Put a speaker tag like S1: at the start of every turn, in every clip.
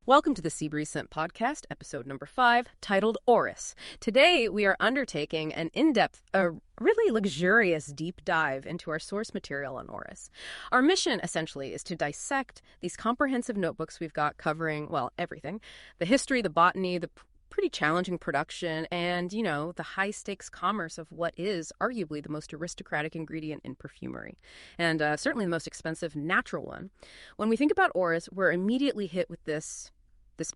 S1: Welcome to the Sea Breeze Scent Podcast, episode number 5, titled Orris. Today, we are undertaking an in-depth, really luxurious deep dive into our source material on Orris. Our mission, essentially, is to dissect these comprehensive notebooks we've got covering, well, everything. The history, the botany, the pretty challenging production, and, the high-stakes commerce of what is arguably the most aristocratic ingredient in perfumery, and certainly the most expensive natural one. When we think about Orris, we're immediately hit with this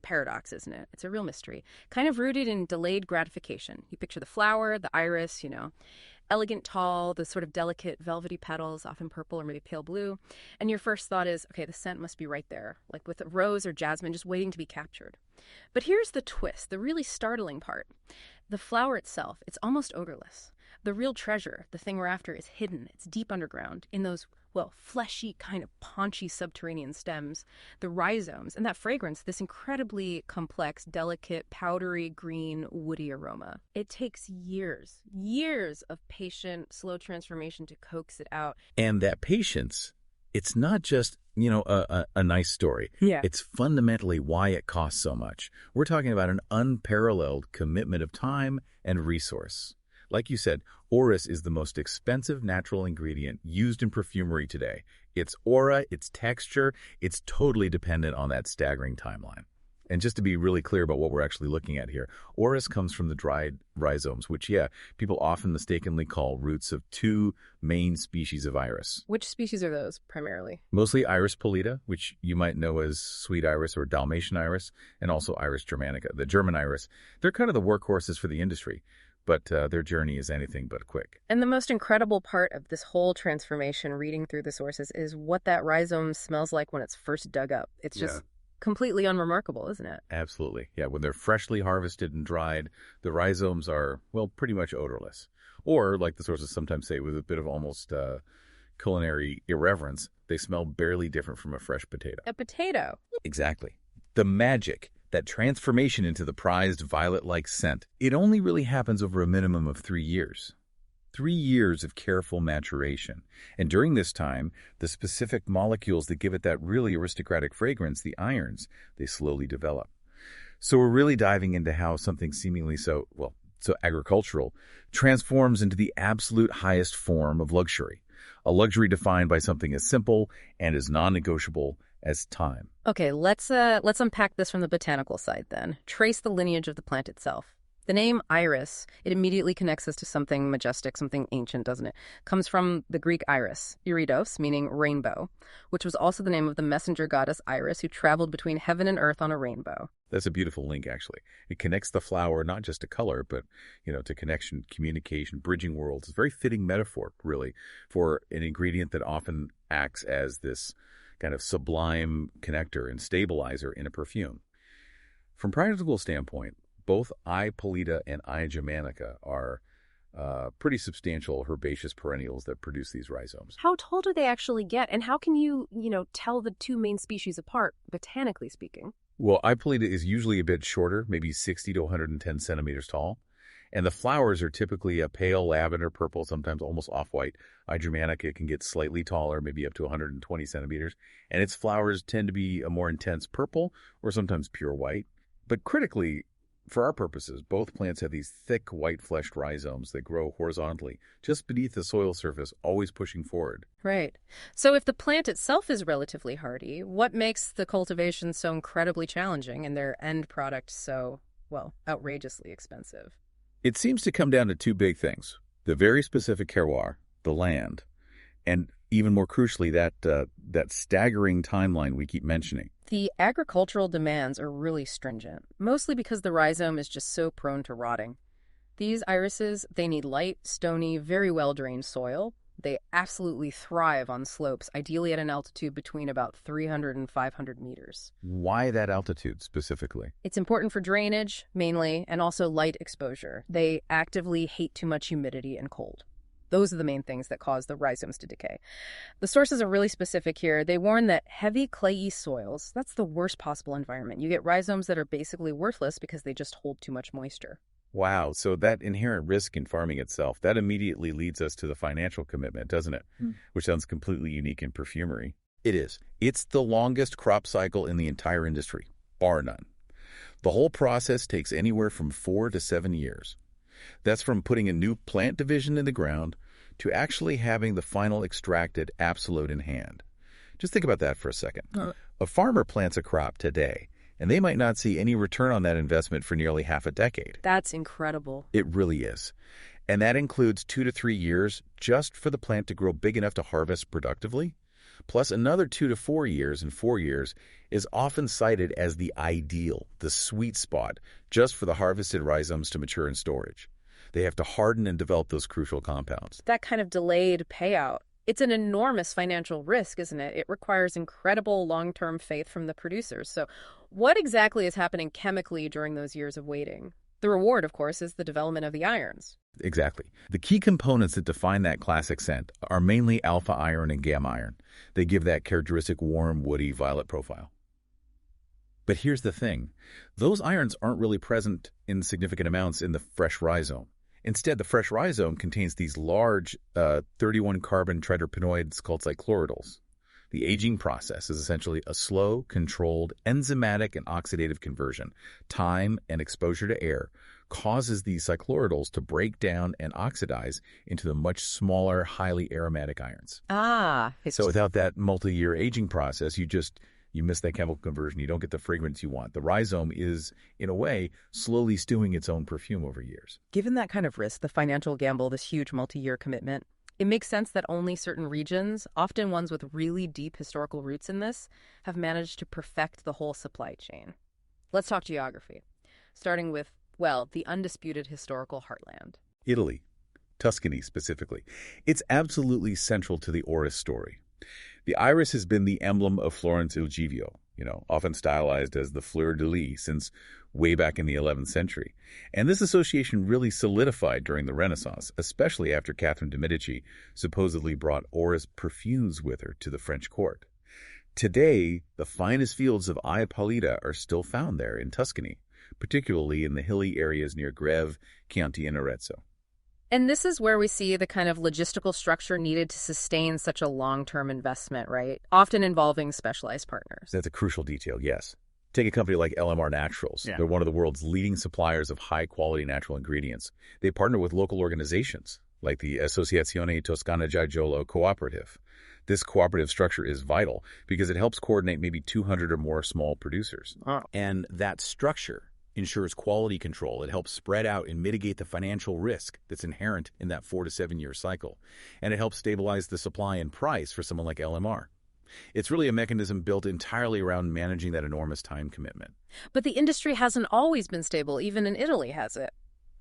S1: paradox, isn't it? It's a real mystery, kind of rooted in delayed gratification. You picture the flower, the iris, elegant, tall, the sort of delicate velvety petals, often purple or maybe pale blue. And your first thought is, okay, the scent must be right there, like with a rose or jasmine just waiting to be captured. But here's the twist, the really startling part. The flower itself, it's almost odorless. The real treasure, the thing we're after, is hidden. It's deep underground in those, fleshy, kind of paunchy subterranean stems, the rhizomes, and that fragrance, this incredibly complex, delicate, powdery, green, woody aroma. It takes years of patient, slow transformation to coax it out.
S2: And that patience, it's not just, a nice story.
S1: Yeah.
S2: It's fundamentally why it costs so much. We're talking about an unparalleled commitment of time and resource. Like you said, Orris is the most expensive natural ingredient used in perfumery today. Its aura, its texture, it's totally dependent on that staggering timeline. And just to be really clear about what we're actually looking at here, Orris comes from the dried rhizomes, which, people often mistakenly call roots of two main species of iris.
S1: Which species are those, primarily?
S2: Mostly Iris pallida, which you might know as sweet iris or Dalmatian iris, and also Iris germanica, the German iris. They're kind of the workhorses for the industry, but their journey is anything but quick.
S1: And the most incredible part of this whole transformation, reading through the sources, is what that rhizome smells like when it's first dug up. It's just completely unremarkable, isn't it?
S2: Absolutely. Yeah, when they're freshly harvested and dried, the rhizomes are, pretty much odorless. Or, like the sources sometimes say, with a bit of almost culinary irreverence, they smell barely different from a fresh potato.
S1: A potato.
S2: Exactly. The magic, that transformation into the prized violet-like scent, it only really happens over a minimum of 3 years. 3 years of careful maturation. And during this time, the specific molecules that give it that really aristocratic fragrance, the irons, they slowly develop. So we're really diving into how something seemingly so agricultural transforms into the absolute highest form of luxury. A luxury defined by something as simple and as non-negotiable as time.
S1: Okay, let's unpack this from the botanical side then. Trace the lineage of the plant itself. The name iris, it immediately connects us to something majestic, something ancient, doesn't it? Comes from the Greek iris, iridos, meaning rainbow, which was also the name of the messenger goddess Iris who traveled between heaven and earth on a rainbow.
S2: That's a beautiful link, actually. It connects the flower not just to color, but, to connection, communication, bridging worlds. It's a very fitting metaphor, really, for an ingredient that often acts as this kind of sublime connector and stabilizer in a perfume. From practical standpoint, both I. pallida and I. germanica are pretty substantial herbaceous perennials that produce these rhizomes.
S1: How tall do they actually get? And how can you, tell the two main species apart, botanically speaking?
S2: Well, I. pallida is usually a bit shorter, maybe 60 to 110 centimeters tall. And the flowers are typically a pale lavender purple, sometimes almost off-white. I. germanica can get slightly taller, maybe up to 120 centimeters. And its flowers tend to be a more intense purple or sometimes pure white. But critically, for our purposes, both plants have these thick, white-fleshed rhizomes that grow horizontally, just beneath the soil surface, always pushing forward.
S1: Right. So if the plant itself is relatively hardy, what makes the cultivation so incredibly challenging and their end product so, outrageously expensive?
S2: It seems to come down to two big things: the very specific terroir, the land, and even more crucially, that staggering timeline we keep mentioning.
S1: The agricultural demands are really stringent, mostly because the rhizome is just so prone to rotting. These irises, they need light, stony, very well-drained soil. They absolutely thrive on slopes, ideally at an altitude between about 300 and 500 meters.
S2: Why that altitude specifically?
S1: It's important for drainage, mainly, and also light exposure. They actively hate too much humidity and cold. Those are the main things that cause the rhizomes to decay. The sources are really specific here. They warn that heavy clayey soils, that's the worst possible environment. You get rhizomes that are basically worthless because they just hold too much moisture.
S2: Wow. So that inherent risk in farming itself, that immediately leads us to the financial commitment, doesn't it? Which sounds completely unique in perfumery. It is. It's the longest crop cycle in the entire industry. bar none. The whole process takes anywhere from 4 to 7 years. That's from putting a new plant division in the ground to actually having the final extracted absolute in hand. Just think about that for a second. A farmer plants a crop today, and they might not see any return on that investment for nearly half a decade.
S1: That's incredible.
S2: It really is. And that includes 2 to 3 years just for the plant to grow big enough to harvest productively. Plus another 2 to 4 years, and 4 years is often cited as the ideal, the sweet spot, just for the harvested rhizomes to mature in storage. They have to harden and develop those crucial compounds.
S1: That kind of delayed payout. It's an enormous financial risk, isn't it? It requires incredible long-term faith from the producers. So what exactly is happening chemically during those years of waiting? The reward, of course, is the development of the irons.
S2: Exactly. The key components that define that classic scent are mainly alpha iron and gamma iron. They give that characteristic warm, woody, violet profile. But here's the thing. Those irons aren't really present in significant amounts in the fresh rhizome. Instead, the fresh rhizome contains these large 31-carbon triterpenoids called cychlorotyls. The aging process is essentially a slow, controlled, enzymatic and oxidative conversion. Time and exposure to air causes these cychlorotyls to break down and oxidize into the much smaller, highly aromatic irons. So without that multi-year aging process, you miss that chemical conversion. You don't get the fragrance you want. The rhizome is, in a way, slowly stewing its own perfume over years.
S1: Given that kind of risk, the financial gamble, this huge multi-year commitment, it makes sense that only certain regions, often ones with really deep historical roots in this, have managed to perfect the whole supply chain. Let's talk geography, starting with, well, the undisputed historical heartland.
S2: Italy, Tuscany specifically. It's absolutely central to the Orris story. The iris has been the emblem of Florence il Givio, often stylized as the fleur-de-lis since way back in the 11th century. And this association really solidified during the Renaissance, especially after Catherine de' Medici supposedly brought Orris perfumes with her to the French court. Today, the finest fields of Ippolita are still found there in Tuscany, particularly in the hilly areas near Greve, Chianti, and Arezzo.
S1: And this is where we see the kind of logistical structure needed to sustain such a long-term investment, right? Often involving specialized partners.
S2: That's a crucial detail, yes. Take a company like LMR Naturals.
S3: Yeah.
S2: They're one of the world's leading suppliers of high-quality natural ingredients. They partner with local organizations like the Associazione Toscana Giaiolo Cooperative. This cooperative structure is vital because it helps coordinate maybe 200 or more small producers.
S3: Oh.
S2: And that structure ensures quality control. It helps spread out and mitigate the financial risk that's inherent in that 4 to 7 year cycle. And it helps stabilize the supply and price for someone like LMR. It's really a mechanism built entirely around managing that enormous time commitment.
S1: But the industry hasn't always been stable, even in Italy has it,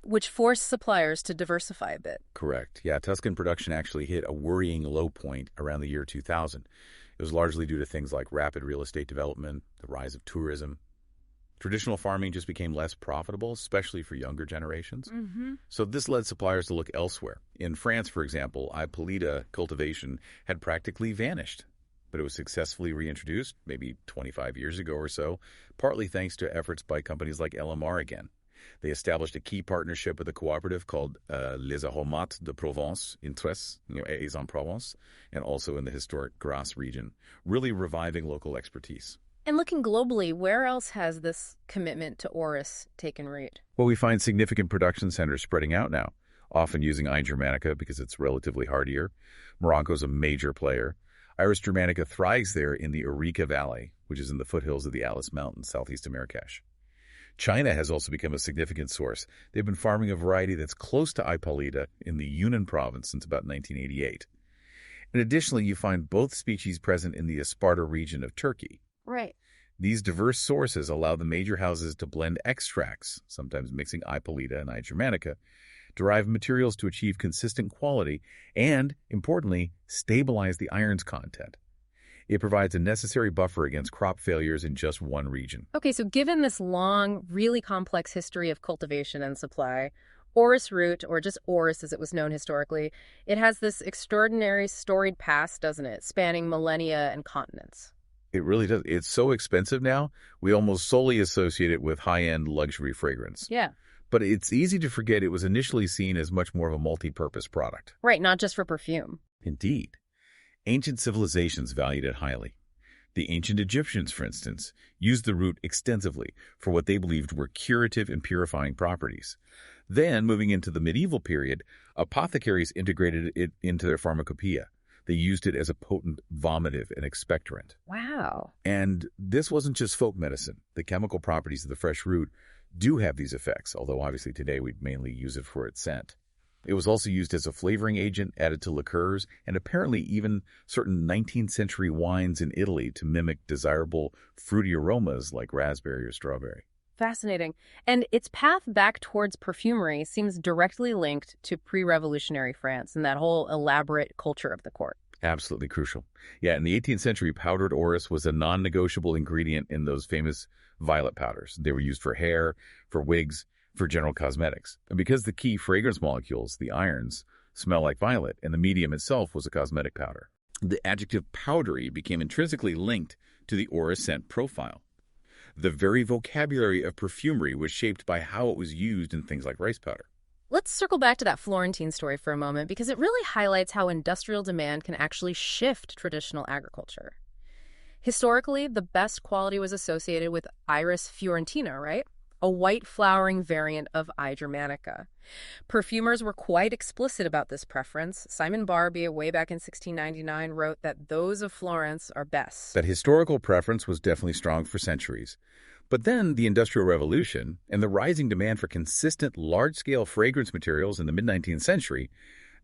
S1: which forced suppliers to diversify a bit.
S2: Correct. Yeah, Tuscan production actually hit a worrying low point around the year 2000. It was largely due to things like rapid real estate development, the rise of tourism. Traditional farming just became less profitable, especially for younger generations. So this led suppliers to look elsewhere. In France, for example, Ippolita cultivation had practically vanished, but it was successfully reintroduced maybe 25 years ago or so, partly thanks to efforts by companies like LMR again. They established a key partnership with a cooperative called Les Aromates de Provence in Tres, Aix-en-Provence, and also in the historic Grasse region, really reviving local expertise.
S1: And looking globally, where else has this commitment to Orris taken root?
S2: Well, we find significant production centers spreading out now, often using I. Germanica because it's relatively hardier. Morocco's a major player. Iris Germanica thrives there in the Arica Valley, which is in the foothills of the Atlas Mountains, southeast of Marrakesh. China has also become a significant source. They've been farming a variety that's close to Ippolita in the Yunnan province since about 1988. And additionally, you find both species present in the Isparta region of Turkey.
S1: Right.
S2: These diverse sources allow the major houses to blend extracts, sometimes mixing Ippolita and I. Germanica, derive materials to achieve consistent quality, and, importantly, stabilize the iron's content. It provides a necessary buffer against crop failures in just one region.
S1: Okay, so given this long, really complex history of cultivation and supply, Orris root, or just Orris as it was known historically, it has this extraordinary storied past, doesn't it, spanning millennia and continents.
S2: It really does. It's so expensive now, we almost solely associate it with high-end luxury fragrance.
S1: Yeah.
S2: But it's easy to forget it was initially seen as much more of a multi-purpose product.
S1: Right, not just for perfume.
S2: Indeed. Ancient civilizations valued it highly. The ancient Egyptians, for instance, used the root extensively for what they believed were curative and purifying properties. Then, moving into the medieval period, apothecaries integrated it into their pharmacopoeia. They used it as a potent vomitive and expectorant.
S1: Wow.
S2: And this wasn't just folk medicine. The chemical properties of the fresh root do have these effects, although obviously today we'd mainly use it for its scent. It was also used as a flavoring agent, added to liqueurs, and apparently even certain 19th century wines in Italy to mimic desirable fruity aromas like raspberry or strawberry.
S1: Fascinating. And its path back towards perfumery seems directly linked to pre-revolutionary France and that whole elaborate culture of the court.
S2: Absolutely crucial. Yeah, in the 18th century, powdered orris was a non-negotiable ingredient in those famous violet powders. They were used for hair, for wigs, for general cosmetics. And because the key fragrance molecules, the irons, smell like violet, and the medium itself was a cosmetic powder, the adjective powdery became intrinsically linked to the orris scent profile. The very vocabulary of perfumery was shaped by how it was used in things like rice powder.
S1: Let's circle back to that Florentine story for a moment because it really highlights how industrial demand can actually shift traditional agriculture. Historically, the best quality was associated with Iris fiorentina, right? A white flowering variant of I. germanica. Perfumers were quite explicit about this preference. Simon Barby, way back in 1699, wrote that those of Florence are best.
S2: That historical preference was definitely strong for centuries. But then the Industrial Revolution and the rising demand for consistent, large-scale fragrance materials in the mid-19th century,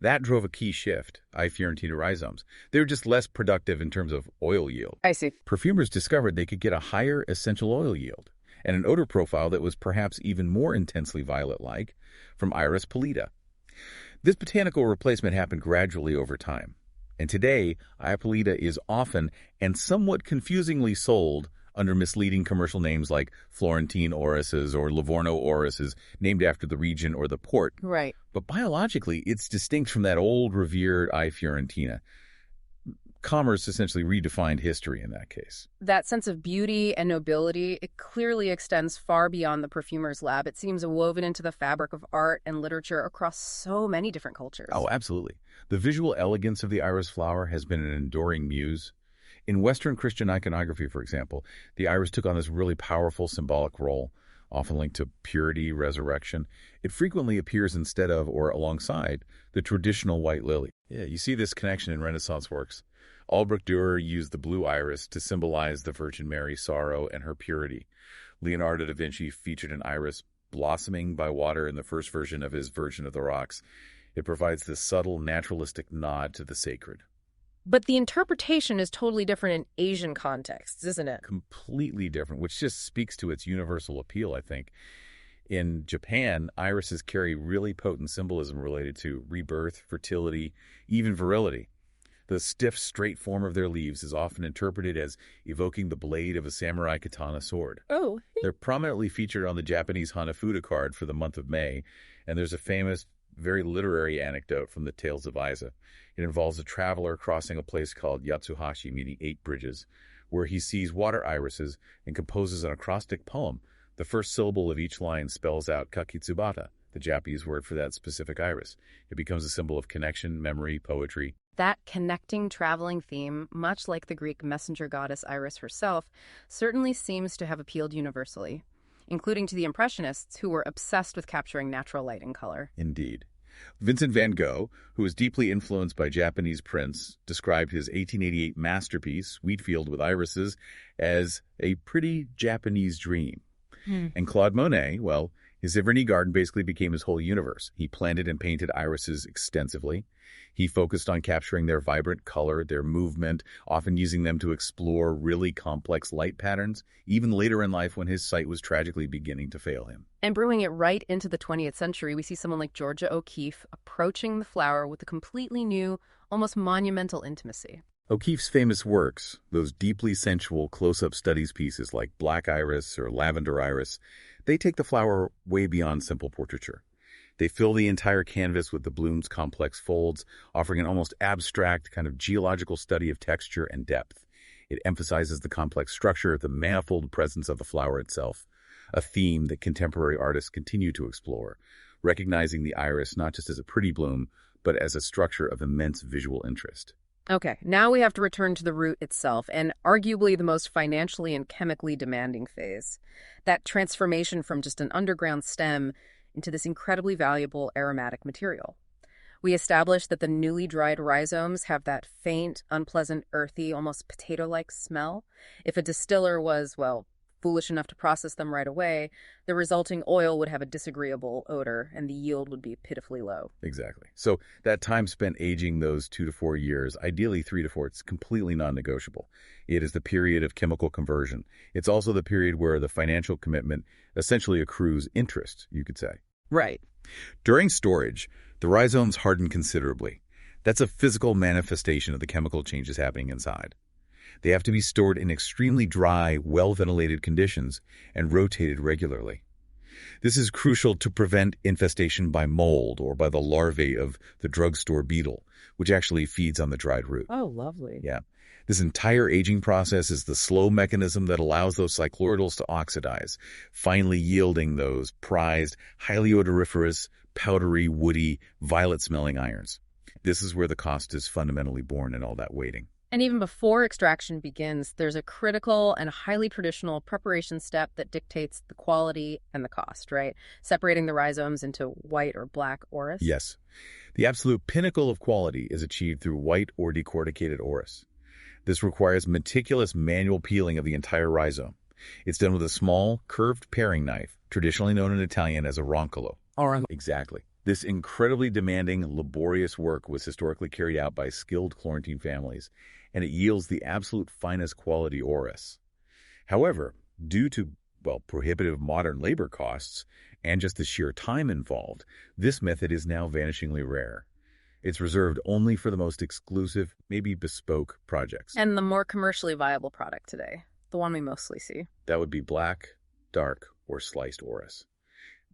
S2: that drove a key shift, I. fiorentina rhizomes. They were just less productive in terms of oil yield.
S1: I see.
S2: Perfumers discovered they could get a higher essential oil yield and an odor profile that was perhaps even more intensely violet-like from Iris pallida. This botanical replacement happened gradually over time. And today, I. pallida is often and somewhat confusingly sold under misleading commercial names like Florentine Orrises or Livorno Orrises, named after the region or the port.
S1: Right.
S2: But biologically, it's distinct from that old revered I. fiorentina. Commerce essentially redefined history in that case.
S1: That sense of beauty and nobility, it clearly extends far beyond the perfumer's lab. It seems woven into the fabric of art and literature across so many different cultures.
S2: Oh, absolutely. The visual elegance of the iris flower has been an enduring muse. In Western Christian iconography, for example, the iris took on this really powerful symbolic role, often linked to purity, resurrection. It frequently appears instead of or alongside the traditional white lily. Yeah, you see this connection in Renaissance works. Albrecht Dürer used the blue iris to symbolize the Virgin Mary's sorrow and her purity. Leonardo da Vinci featured an iris blossoming by water in the first version of his Virgin of the Rocks. It provides this subtle, naturalistic nod to the sacred.
S1: But the interpretation is totally different in Asian contexts, isn't it?
S2: Completely different, which just speaks to its universal appeal, I think. In Japan, irises carry really potent symbolism related to rebirth, fertility, even virility. The stiff, straight form of their leaves is often interpreted as evoking the blade of a samurai katana sword.
S1: Oh.
S2: They're prominently featured on the Japanese Hanafuda card for the month of May, and there's a famous, very literary anecdote from the Tales of Aiza. It involves a traveler crossing a place called Yatsuhashi, meaning 8 bridges, where he sees water irises and composes an acrostic poem. The first syllable of each line spells out kakitsubata, the Japanese word for that specific iris. It becomes a symbol of connection, memory, poetry.
S1: That connecting, traveling theme, much like the Greek messenger goddess Iris herself, certainly seems to have appealed universally, including to the Impressionists, who were obsessed with capturing natural light and color.
S2: Indeed. Vincent van Gogh, who was deeply influenced by Japanese prints, described his 1888 masterpiece, Wheatfield with Irises, as a pretty Japanese dream. And Claude Monet, well, his Iverney garden basically became his whole universe. He planted and painted irises extensively. He focused on capturing their vibrant color, their movement, often using them to explore really complex light patterns, even later in life when his sight was tragically beginning to fail him.
S1: And brewing it right into the 20th century, we see someone like Georgia O'Keeffe approaching the flower with a completely new, almost monumental intimacy.
S2: O'Keeffe's famous works, those deeply sensual close-up studies pieces like Black Iris or Lavender Iris, they take the flower way beyond simple portraiture. They fill the entire canvas with the bloom's complex folds, offering an almost abstract kind of geological study of texture and depth. It emphasizes the complex structure, the manifold presence of the flower itself, a theme that contemporary artists continue to explore, recognizing the iris not just as a pretty bloom, but as a structure of immense visual interest.
S1: Okay, now we have to return to the root itself, and arguably the most financially and chemically demanding phase. That transformation from just an underground stem into this incredibly valuable aromatic material. We established that the newly dried rhizomes have that faint, unpleasant, earthy, almost potato-like smell. If a distiller was, well, foolish enough to process them right away, the resulting oil would have a disagreeable odor, and the yield would be pitifully low.
S2: Exactly. So that time spent aging, those 2 to 4 years, ideally 3 to 4, it's completely non-negotiable. It is the period of chemical conversion. It's also the period where the financial commitment essentially accrues interest, you could say.
S1: Right.
S2: During storage, the rhizomes harden considerably. That's a physical manifestation of the chemical changes happening inside. They have to be stored in extremely dry, well-ventilated conditions and rotated regularly. This is crucial to prevent infestation by mold or by the larvae of the drugstore beetle, which actually feeds on the dried root.
S1: Oh, lovely.
S2: Yeah. This entire aging process is the slow mechanism that allows those cycloidals to oxidize, finally yielding those prized, highly odoriferous, powdery, woody, violet-smelling irons. This is where the cost is fundamentally born in all that waiting.
S1: And even before extraction begins, there's a critical and highly traditional preparation step that dictates the quality and the cost, right? Separating the rhizomes into white or black Orris.
S2: Yes. The absolute pinnacle of quality is achieved through white or decorticated Orris. This requires meticulous manual peeling of the entire rhizome. It's done with a small, curved paring knife, traditionally known in Italian as a roncolo. Exactly. This incredibly demanding, laborious work was historically carried out by skilled Florentine families, and it yields the absolute finest quality Orris. However, due to, prohibitive modern labor costs and just the sheer time involved, this method is now vanishingly rare. It's reserved only for the most exclusive, maybe bespoke projects.
S1: And the more commercially viable product today, the one we mostly see.
S2: That would be black, dark, or sliced Orris.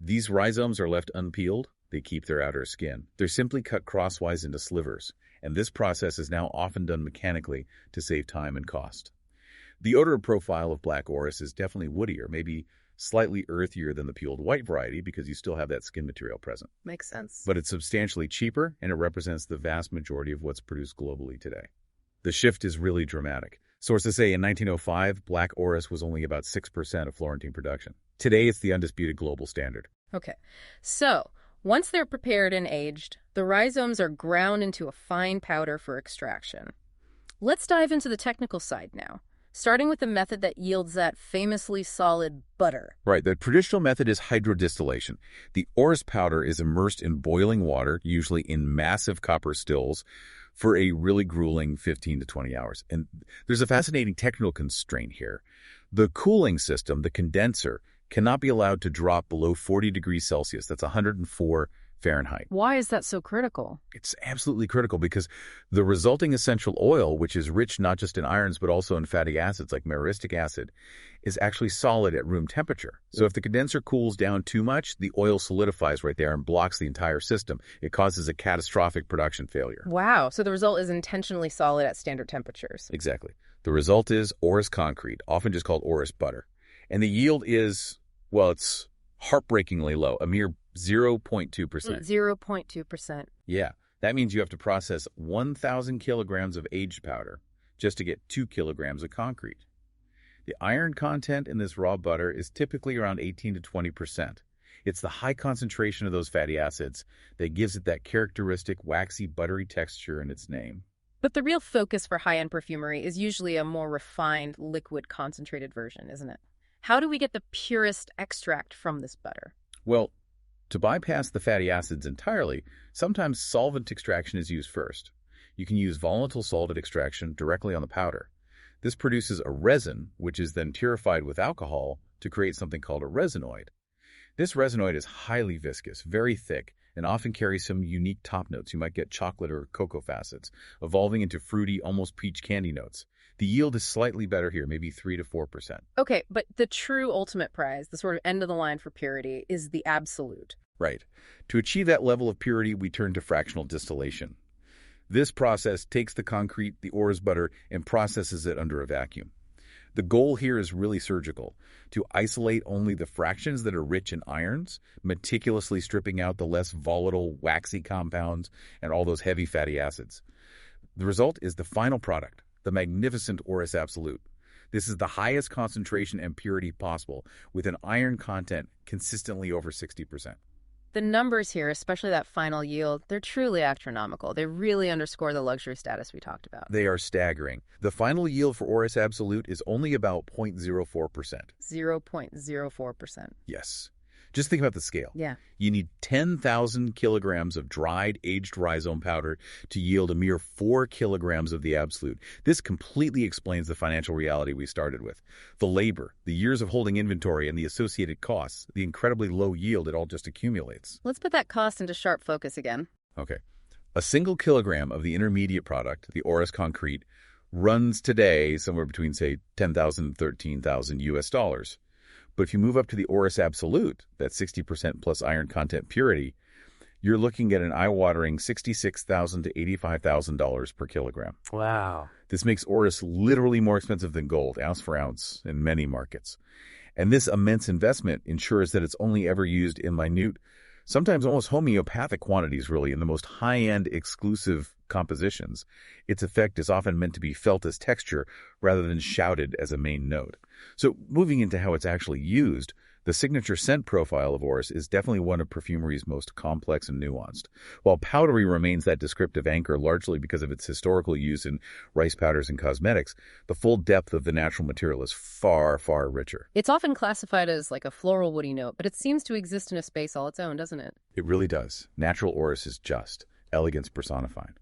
S2: These rhizomes are left unpeeled. They keep their outer skin. They're simply cut crosswise into slivers, and this process is now often done mechanically to save time and cost. The odor profile of black Orris is definitely woodier, maybe slightly earthier than the peeled white variety because you still have that skin material present.
S1: Makes sense.
S2: But it's substantially cheaper, and it represents the vast majority of what's produced globally today. The shift is really dramatic. Sources say in 1905, black Orris was only about 6% of Florentine production. Today, it's the undisputed global standard.
S1: Okay, so once they're prepared and aged, the rhizomes are ground into a fine powder for extraction. Let's dive into the technical side now, starting with the method that yields that famously solid butter.
S2: Right. The traditional method is hydrodistillation. The Orris powder is immersed in boiling water, usually in massive copper stills, for a really grueling 15 to 20 hours. And there's a fascinating technical constraint here. The cooling system, the condenser, cannot be allowed to drop below 40 degrees Celsius. That's 104 Fahrenheit.
S1: Why is that so critical?
S2: It's absolutely critical because the resulting essential oil, which is rich not just in irons but also in fatty acids like majestic acid, is actually solid at room temperature. So if the condenser cools down too much, the oil solidifies right there and blocks the entire system. It causes a catastrophic production failure.
S1: Wow, so the result is intentionally solid at standard temperatures.
S2: Exactly. The result is Orris concrete, often just called Orris butter. And the yield is, it's heartbreakingly low, a mere 0.2%.
S1: 0.2%.
S2: Yeah, that means you have to process 1,000 kilograms of aged powder just to get 2 kilograms of concrete. The iron content in this raw butter is typically around 18 to 20%. It's the high concentration of those fatty acids that gives it that characteristic waxy, buttery texture in its name.
S1: But the real focus for high-end perfumery is usually a more refined, liquid, concentrated version, isn't it? How do we get the purest extract from this butter?
S2: Well, to bypass the fatty acids entirely, sometimes solvent extraction is used first. You can use volatile solid extraction directly on the powder. This produces a resin, which is then purified with alcohol to create something called a resinoid. This resinoid is highly viscous, very thick, and often carries some unique top notes. You might get chocolate or cocoa facets, evolving into fruity, almost peach candy notes. The yield is slightly better here, maybe 3 to 4%.
S1: Okay, but the true ultimate prize, the sort of end of the line for purity, is the absolute.
S2: Right. To achieve that level of purity, we turn to fractional distillation. This process takes the concrete, the Orris butter, and processes it under a vacuum. The goal here is really surgical, to isolate only the fractions that are rich in irons, meticulously stripping out the less volatile, waxy compounds and all those heavy fatty acids. The result is the final product, the magnificent Orris Absolute. This is the highest concentration and purity possible, with an iron content consistently over 60%.
S1: The numbers here, especially that final yield, they're truly astronomical. They really underscore the luxury status we talked about.
S2: They are staggering. The final yield for Orris Absolute is only about 0.04%.
S1: 0.04%.
S2: Yes. Just think about the scale.
S1: Yeah.
S2: You need 10,000 kilograms of dried, aged rhizome powder to yield a mere 4 kilograms of the Absolute. This completely explains the financial reality we started with. The labor, the years of holding inventory, and the associated costs, the incredibly low yield, it all just accumulates.
S1: Let's put that cost into sharp focus again.
S2: Okay. A single kilogram of the intermediate product, the Orris Concrete, runs today somewhere between, say, $10,000 and $13,000 US. But if you move up to the Orris Absolute, that 60% plus iron content purity, you're looking at an eye-watering $66,000 to $85,000 per kilogram.
S1: Wow.
S2: This makes Orris literally more expensive than gold, ounce for ounce, in many markets. And this immense investment ensures that it's only ever used in minute, sometimes almost homeopathic quantities, really, in the most high-end exclusive compositions. Its effect is often meant to be felt as texture rather than shouted as a main note. So moving into how it's actually used, the signature scent profile of Orris is definitely one of perfumery's most complex and nuanced. While powdery remains that descriptive anchor largely because of its historical use in rice powders and cosmetics, the full depth of the natural material is far, far richer.
S1: It's often classified as like a floral woody note, but it seems to exist in a space all its own, doesn't it?
S2: It really does. Natural Orris is just elegance personified.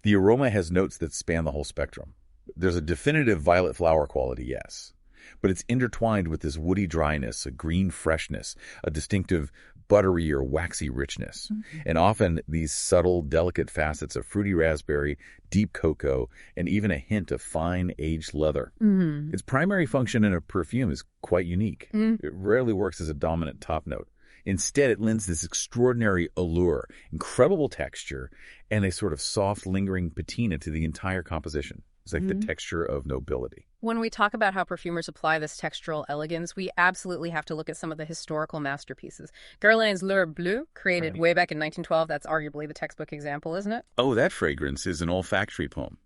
S2: The aroma has notes that span the whole spectrum. There's a definitive violet flower quality, yes, but it's intertwined with this woody dryness, a green freshness, a distinctive buttery or waxy richness, and often these subtle, delicate facets of fruity raspberry, deep cocoa, and even a hint of fine aged leather. Its primary function in a perfume is quite unique. It rarely works as a dominant top note. Instead, it lends this extraordinary allure, incredible texture, and a sort of soft, lingering patina to the entire composition. It's like the texture of nobility.
S1: When we talk about how perfumers apply this textural elegance, we absolutely have to look at some of the historical masterpieces. Guerlain's L'Heure Bleue, created way back in 1912, that's arguably the textbook example, isn't it?
S2: Oh, that fragrance is an olfactory poem.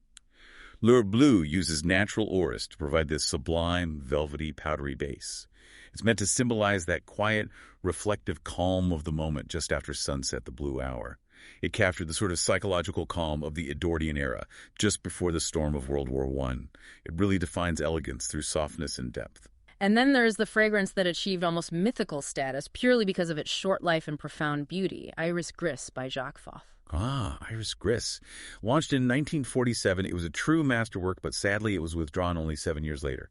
S2: L'Heure Bleue uses natural Orris to provide this sublime, velvety, powdery base. It's meant to symbolize that quiet, reflective calm of the moment just after sunset, the blue hour. It captured the sort of psychological calm of the Edwardian era, just before the storm of World War I. It really defines elegance through softness and depth.
S1: And then there's the fragrance that achieved almost mythical status purely because of its short life and profound beauty, Iris Gris by Jacques Foth.
S2: Ah, Iris Gris. Launched in 1947, it was a true masterwork, but sadly it was withdrawn only 7 years later.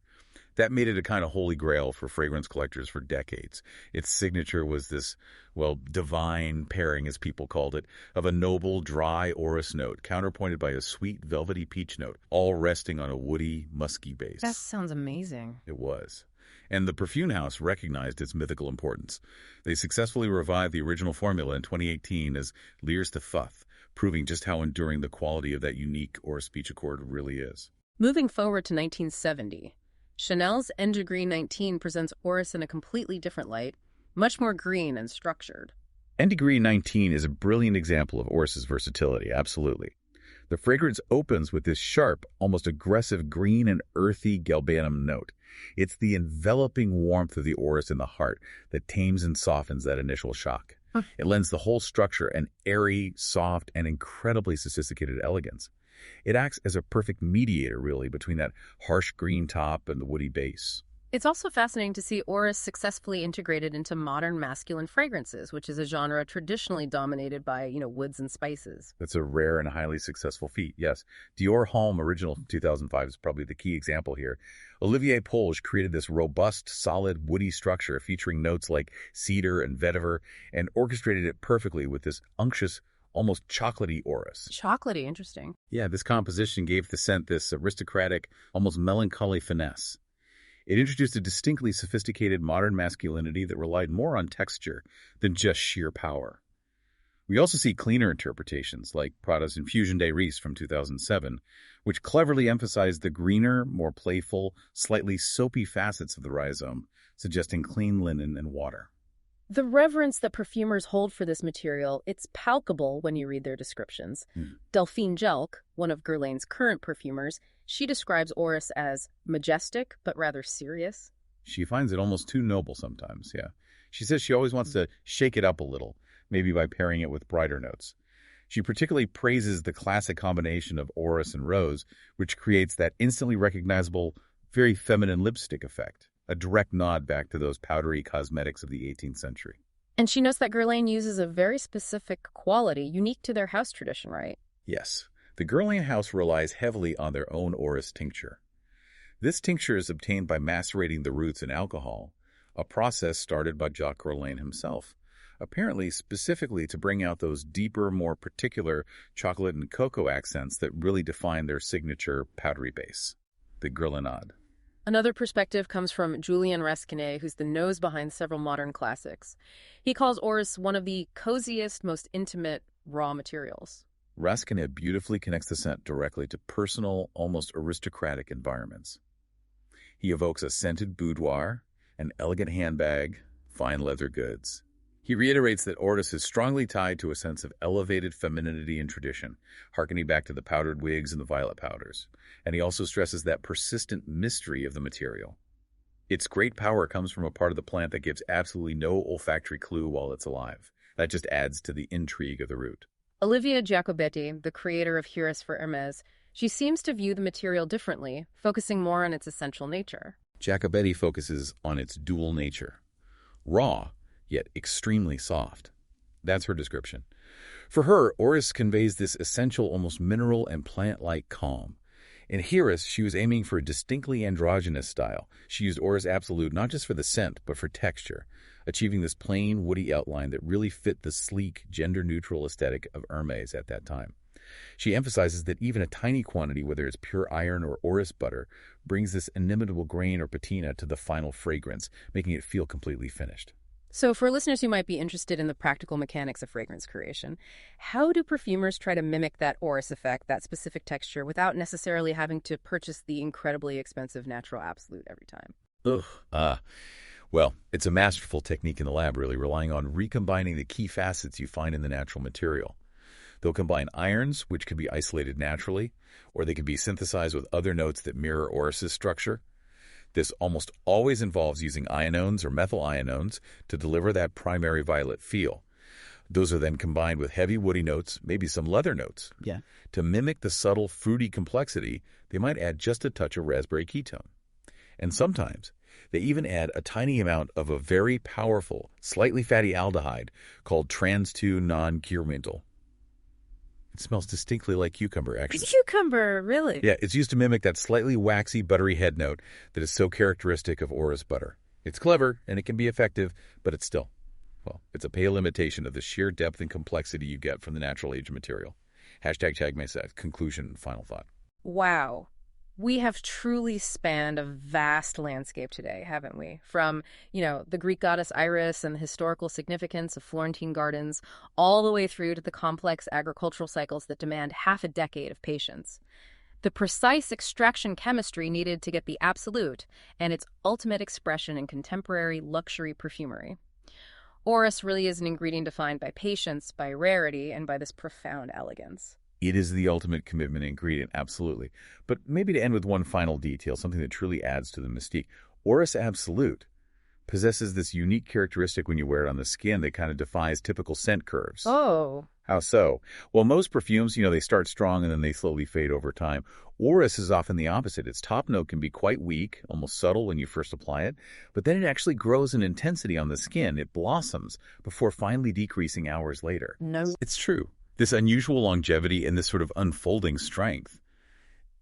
S2: That made it a kind of holy grail for fragrance collectors for decades. Its signature was this, well, divine pairing, as people called it, of a noble, dry Orris note, counterpointed by a sweet, velvety peach note, all resting on a woody, musky base.
S1: That sounds amazing.
S2: It was. And the perfume house recognized its mythical importance. They successfully revived the original formula in 2018 as L'Iris de Foth, proving just how enduring the quality of that unique Orris Beach Accord really is.
S1: Moving forward to 1970, Chanel's Endigree 19 presents Orris in a completely different light, much more green and structured.
S2: Endigree 19 is a brilliant example of Orris's versatility, absolutely. The fragrance opens with this sharp, almost aggressive green and earthy galbanum note. It's the enveloping warmth of the Orris in the heart that tames and softens that initial shock. It lends the whole structure an airy, soft, and incredibly sophisticated elegance. It acts as a perfect mediator, really, between that harsh green top and the woody base.
S1: It's also fascinating to see Orris successfully integrated into modern masculine fragrances, which is a genre traditionally dominated by, woods and spices.
S2: That's a rare and highly successful feat, yes. Dior Homme Original 2005 is probably the key example here. Olivier Polge created this robust, solid, woody structure featuring notes like cedar and vetiver and orchestrated it perfectly with this unctuous, almost chocolatey Orris.
S1: Chocolatey, interesting.
S2: Yeah, this composition gave the scent this aristocratic, almost melancholy finesse. It introduced a distinctly sophisticated modern masculinity that relied more on texture than just sheer power. We also see cleaner interpretations, like Prada's Infusion de Riz from 2007, which cleverly emphasized the greener, more playful, slightly soapy facets of the rhizome, suggesting clean linen and water.
S1: The reverence that perfumers hold for this material, it's palpable when you read their descriptions. Delphine Jelk, one of Guerlain's current perfumers, she describes Orris as majestic, but rather serious.
S2: She finds it almost too noble sometimes, yeah. She says she always wants to shake it up a little, maybe by pairing it with brighter notes. She particularly praises the classic combination of orris and rose, which creates that instantly recognizable, very feminine lipstick effect, a direct nod back to those powdery cosmetics of the 18th century.
S1: And she notes that Guerlain uses a very specific quality unique to their house tradition, right?
S2: Yes, the Guerlain house relies heavily on their own orris tincture. This tincture is obtained by macerating the roots in alcohol, a process started by Jacques Guerlain himself, apparently specifically to bring out those deeper, more particular chocolate and cocoa accents that really define their signature powdery base, the Guerlainade.
S1: Another perspective comes from Julien Rasquinet, who's the nose behind several modern classics. He calls orris one of the coziest, most intimate raw materials.
S2: Rasquinet beautifully connects the scent directly to personal, almost aristocratic environments. He evokes a scented boudoir, an elegant handbag, fine leather goods. He reiterates that orris is strongly tied to a sense of elevated femininity and tradition, harkening back to the powdered wigs and the violet powders. And he also stresses that persistent mystery of the material. Its great power comes from a part of the plant that gives absolutely no olfactory clue while it's alive. That just adds to the intrigue of the root.
S1: Olivia Giacobetti, the creator of Orris for Hermès, she seems to view the material differently, focusing more on its essential nature.
S2: Giacobetti focuses on its dual nature. Raw, yet extremely soft. That's her description. For her, orris conveys this essential, almost mineral and plant-like calm. In Orris, she was aiming for a distinctly androgynous style. She used orris absolute not just for the scent, but for texture, achieving this plain, woody outline that really fit the sleek, gender-neutral aesthetic of Hermès at that time. She emphasizes that even a tiny quantity, whether it's pure iron or orris butter, brings this inimitable grain or patina to the final fragrance, making it feel completely finished.
S1: So for listeners who might be interested in the practical mechanics of fragrance creation, how do perfumers try to mimic that orris effect, that specific texture, without necessarily having to purchase the incredibly expensive natural absolute every time?
S2: Well, it's a masterful technique in the lab, really, relying on recombining the key facets you find in the natural material. They'll combine irons, which can be isolated naturally, or they can be synthesized with other notes that mirror orris's structure. This almost always involves using ionones or methyl ionones to deliver that primary violet feel. Those are then combined with heavy woody notes, maybe some leather notes.
S3: Yeah.
S2: To mimic the subtle fruity complexity, they might add just a touch of raspberry ketone. And sometimes they even add a tiny amount of a very powerful, slightly fatty aldehyde called trans-2-non-curemental. It smells distinctly like cucumber, actually.
S1: Cucumber, really?
S2: Yeah, it's used to mimic that slightly waxy, buttery head note that is so characteristic of orris butter. It's clever, and it can be effective, but it's still, well, it's a pale imitation of the sheer depth and complexity you get from the natural age material. Hashtag Chagmay conclusion and final thought.
S1: Wow. We have truly spanned a vast landscape today, haven't we? From, the Greek goddess Iris and the historical significance of Florentine gardens, all the way through to the complex agricultural cycles that demand half a decade of patience. The precise extraction chemistry needed to get the absolute and its ultimate expression in contemporary luxury perfumery. Orris really is an ingredient defined by patience, by rarity, and by this profound elegance.
S2: It is the ultimate commitment ingredient, absolutely. But maybe to end with one final detail, something that truly adds to the mystique. Orris Absolute possesses this unique characteristic when you wear it on the skin that kind of defies typical scent curves.
S1: Oh.
S2: How so? Well, most perfumes, they start strong and then they slowly fade over time. Orris is often the opposite. Its top note can be quite weak, almost subtle when you first apply it, but then it actually grows in intensity on the skin. It blossoms before finally decreasing hours later.
S1: No.
S2: It's true. This unusual longevity and this sort of unfolding strength,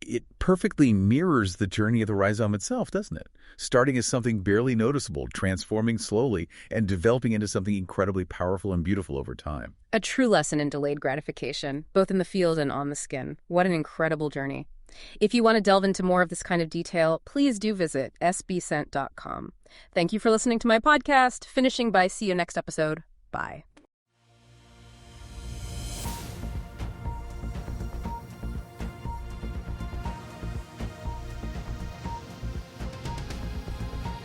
S2: it perfectly mirrors the journey of the rhizome itself, doesn't it? Starting as something barely noticeable, transforming slowly, and developing into something incredibly powerful and beautiful over time.
S1: A true lesson in delayed gratification, both in the field and on the skin. What an incredible journey. If you want to delve into more of this kind of detail, please do visit sbscent.com. Thank you for listening to my podcast, finishing by see you next episode. Bye.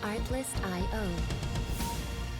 S4: Artlist.io